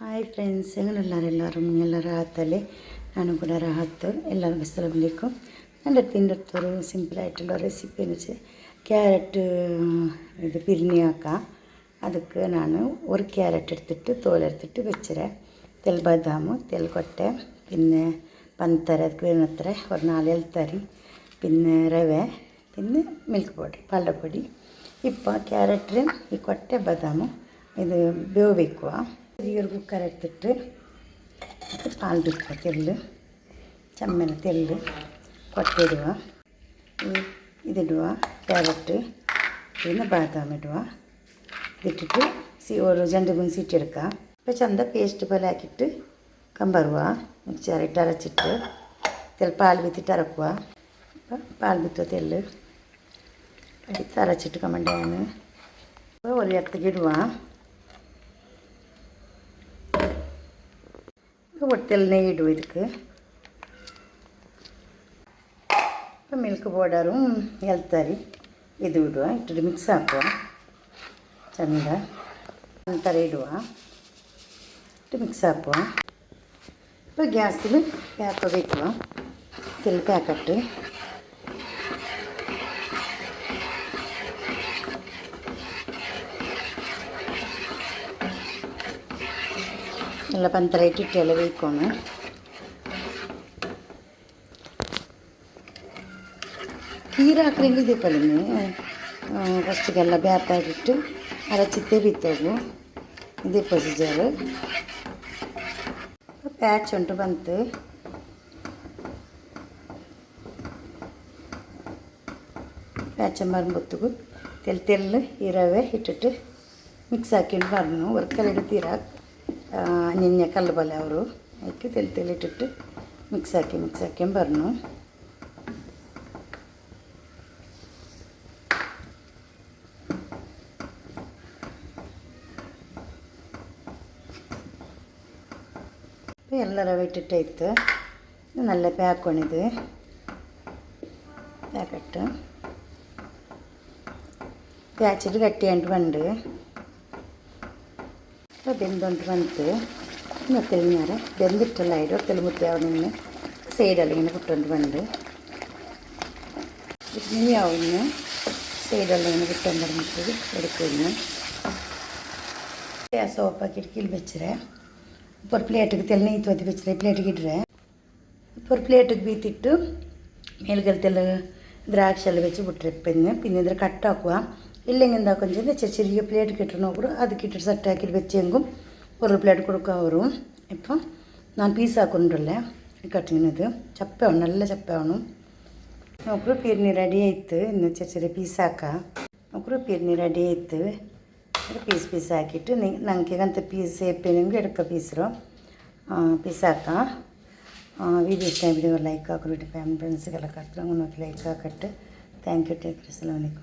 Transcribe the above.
Hi friends, ಎಲ್ಲರೂ ರಾಹತ್ತಲ್ಲಿ ನಾನು ಕೂಡ ರಾಹತ್ತು. ಎಲ್ಲರಿಗೂ ಅಸ್ಸಲಾಮು ಅಲೈಕುಮ್. എൻ്റെ തിൻ്റെ സിമ്പിളായിട്ടുള്ള റെസിപ്പി എന്ന് വെച്ചാൽ ക്യാരറ്റ് ഇത് പിരിഞ്ഞാക്കാം. ಅದಕ್ಕೆ ನಾನು ഒരു ക്യാരറ്റ് എടുത്തിട്ട് തോലെടുത്തിട്ട് വെച്ചിരെ തെൽ ബദാം തെൽ കൊട്ട പിന്നെ പഞ്ചസാര ಅದಕ್ಕೆ വേണത്ര ഒരു 4 ഏലത്തരി പിന്നെ ರವೆ പിന്നെ ಮಿಲ್ಕ್ ಪೌಡರ್ ಪಾಲಪೊಡಿ. ഇപ്പോൾ ಕ್ಯಾರೆಟ್ ಈ ಕೊಟ್ಟೆ ಬದಾಮು ಇದು ಬೇಯಬೇಕು. ചെറിയൊരു കുക്കർ എടുത്തിട്ട് പാൽ എടുക്കുക, തെല്ല് ചമ്മല തെല്ല് കൊട്ടയിടുക, ഇതിടുക ക്യാരറ്റ് പിന്നെ ബാദാം ഇടുക. ഇതിട്ടിട്ട് ഒരു 2-3 സീറ്റ് എടുക്കുക. അപ്പോൾ ചന്ത പേസ്റ്റ് പോലെ ആക്കിയിട്ട് കമ്പറുക, മിക്സറിട്ട് അരച്ചിട്ട് തെൽ പാൽ വിത്തിട്ട് അരക്കുക. അപ്പോൾ പാൽ വിത്ത തെല്ല് എടുത്ത് അരച്ചിട്ട് കമ്മണ്ടാണ്. അപ്പോൾ ഒരു ഇടത്തേക്ക് ഇടുക. ഒട്ടൽ നെയ്യ് ഇടും ಇದಕ್ಕೆ. അപ്പോൾ മിൽക്ക് പൗഡറും ഏലത്തരി ഇത് ഇടുക. ഇട്ടിട്ട് മിക്സ് ആക്കുക ചന്ത പഞ്ചസാര ഇടുക. ഇട്ട് മിക്സ് ആക്കുക. ഇപ്പോൾ ഗ്യാസിൽ പാക്ക് വയ്ക്കുക. തെൽ പാക്കറ്റ് ಎಲ್ಲ ಪಂತರ ಇಟ್ಟಿಟ್ಟೆಲ್ಲ ಬೇಯ್ಕೊಂಡು ಕೀರ ಹಾಕ್ರಂಗೆ ಇದೆ ಪಲ್ಲಿನಿ. ಫಸ್ಟಿಗೆಲ್ಲ ಬ್ಯಾಪಾಗಿಟ್ಟು ಅರಚಿತ್ತೆ ಬಿತ್ತವು. ಇದೇ ಪ್ರೊಸೀಜರು. ಪ್ಯಾಚ್ ಉಂಟು ಬಂತು. ಪ್ಯಾಚ್ ಮರುಬೊತ್ತಿಗೂ ತೆಲ್ಲು ಈ ರವೆ ಇಟ್ಟಿಟ್ಟು ಮಿಕ್ಸ್ ಹಾಕೊಂಡು ಬರನು. ವರ್ಕಲ್ಲಿ ತೀರ ಅನ್ಯ ಕಲ್ಲು ಬಲೆ ಅವರು ಅದಕ್ಕೆ ತೆಲ್ಲಿಟ್ಟಿಟ್ಟು ಮಿಕ್ಸ್ ಹಾಕಿ ಬರನು. ಎಲ್ಲ ರವೆ ಇಟ್ಟಿಟ್ಟಾಯ್ತು. നല്ല പാക്കണിത് പാക്കറ്റ് ಪ್ಯಾಚಿಟ್ಟು ಗಟ್ಟಿಯಂಟು ಬಂದು ಬೆಂದುಂಟು ಬಂತು. ಇನ್ನೊತ್ತೆಲಿನಾರ ಬೆಂದಿಟ್ಟಲ್ಲ ಇಡು ಒತ್ತೆಲು ಮುತ್ತೆ ಅವನಿನ್ನ ಸೈಡಲ್ಲಿ ಇങ്ങനെ ಬಿಟ್ಟುಂಟು ಬಂದು ഇനി ആവുന്നു. സൈഡെല്ലാം ഇങ്ങനെ വിട്ടുകൊണ്ട് പറഞ്ഞിട്ട് എടുക്കുന്നു. ഗ്യാസ് ഓഫാക്കിയിട്ട് കീഴിൽ വെച്ചിരെ. ഇപ്പോൾ ഒരു പ്ലേറ്റിಗೆ ತೆಲ್ നെയ്യ് തോത്തി വെച്ചിരെ ಪ್ಲೇಟಿಗೆ ಇಡ್ರೆ. ഇപ്പോൾ ഒരു പ്ಲೇಟಿಗೆ ಬೀತಿಟ್ಟು ಮೇಲ್ಗಲ್ತೆಲ್ಲ ദ്രാക്ഷ എല്ലാം വെച്ച് ಬಿಟ್ರೆ പിന്നെ ഇതിൽ കട്ടാക്കുക. ഇല്ലെങ്കിൽ എന്താക്കും വെച്ചാൽ ചെറിയ പ്ലേറ്റ് കിട്ടണോ കൂടെ അത് കിട്ടിട്ട് സെറ്റാക്കിയിട്ട് വെച്ചെങ്കും ഒരു പ്ലേറ്റ് കൊടുക്കുക വരും. ഇപ്പം ഞാൻ പീസാക്കുന്നുണ്ടല്ലേ കട്ടിങ്ങിനത് ചപ്പയാണ്, നല്ല ചപ്പയാണ്. നമുക്ക് പിരിഞ്ഞ് റെഡി ആയിത്ത്. ഇന്ന് ചെറിയ പീസാക്കാം. നമുക്ക് പിരിഞ്ഞ് റെഡി ആയിത്ത്. പീസ് ആക്കിയിട്ട് ഞങ്ങൾക്ക് അങ്ങനത്തെ പീസ് ഏപ്പിനെങ്കിൽ എടുക്കുക പീസാക്കാം. വീഡിയോ ഇഷ്ടമായി വീഡിയോ ലൈക്ക് ആക്കി. വീട്ടിൽ ഫാമിലി ഫ്രണ്ട്സുകളൊക്കെ അടുത്ത് അങ്ങനെ നോക്കി ലൈക്ക് ആക്കിയിട്ട്. Thank you. ടേക്ക് കേർ. അസ്സലാമു അലൈക്കും.